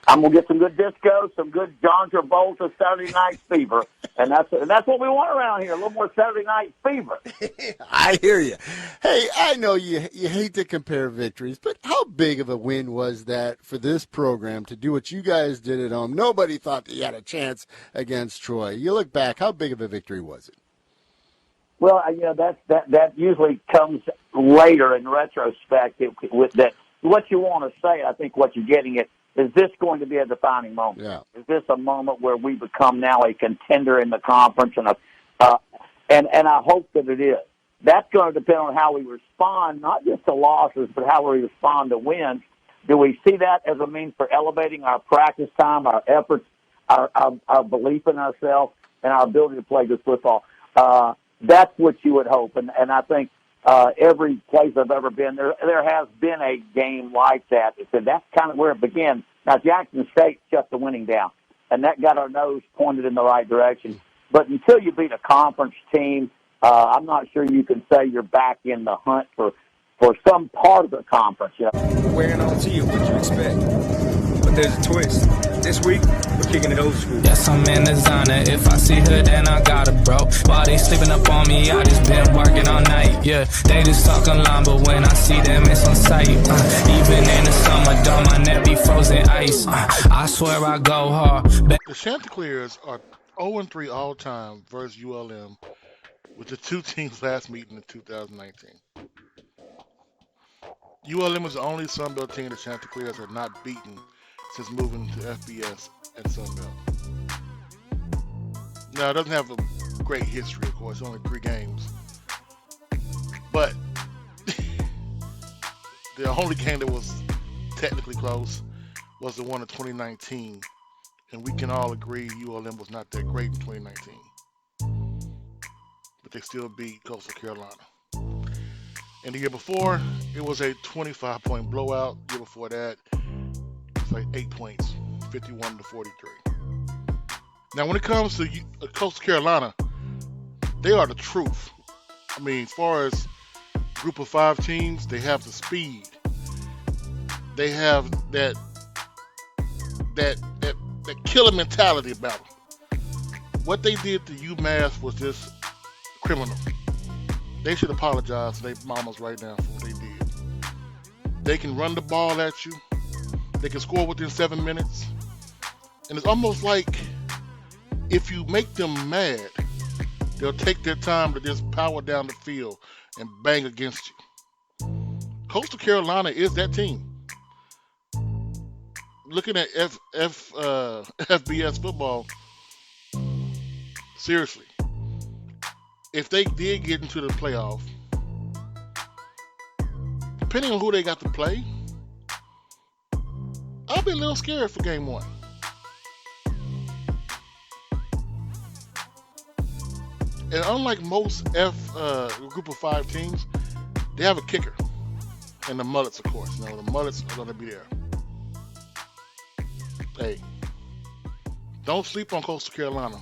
I'm gonna get some good disco, some good John Travolta Saturday Night Fever, and that's what we want around here. A little more Saturday Night Fever. I hear you. Hey, I know you hate to compare victories, but how big of a win was that for this program to do what you guys did at home? Nobody thought that you had a chance against Troy. You look back, how big of a victory was it? Well, that usually comes later in retrospect. With that, what you want to say, I think what you're getting at. Is this going to be a defining moment? Yeah. Is this a moment where we become now a contender in the conference? And I hope that it is. That's going to depend on how we respond, not just to losses, but how we respond to wins. Do we see that as a means for elevating our practice time, our efforts, our belief in ourselves, and our ability to play good football? That's what you would hope. And I think every place I've ever been, there has been a game like that. So that's kind of where it began. Now, Jackson State shut the winning down, and that got our nose pointed in the right direction. But until you beat a conference team, I'm not sure you can say you're back in the hunt for some part of the conference. You know? Wearing on to you, what you expect. But there's a twist. This week, we're kicking it old school. Yes, I'm in designer. If I see her, then I got her, bro. While they sleeping up on me, I just been working all night. Yeah, they just talk online, but when I see them, it's on sight. Even in the summer, don't my neck be frozen ice. I swear I go hard. The Chanticleers are 0-3 all time versus ULM, with the two teams last meeting in 2019. ULM is the only Sunbelt team the Chanticleers have not beaten since moving to FBS and Sunbelt. Now, it doesn't have a great history, of course, only 3 games. But the only game that was technically close was the one in 2019. And we can all agree ULM was not that great in 2019. But they still beat Coastal Carolina. And the year before, it was a 25-point blowout. The year before that, it's like 8 points, 51-43. Now, when it comes to Coastal Carolina, they are the truth. I mean, as far as group of 5 teams, they have the speed. They have that killer mentality about them. What they did to UMass was just criminal. They should apologize to their mamas right now for what they did. They can run the ball at you. They can score within 7 minutes. And it's almost like if you make them mad, they'll take their time to just power down the field and bang against you. Coastal Carolina is that team. Looking at FBS football, seriously, if they did get into the playoff, depending on who they got to play, I'll be a little scared for game 1. And unlike most group of 5 teams, they have a kicker. And the Mullets, of course. You know, the Mullets are going to be there. Hey, don't sleep on Coastal Carolina.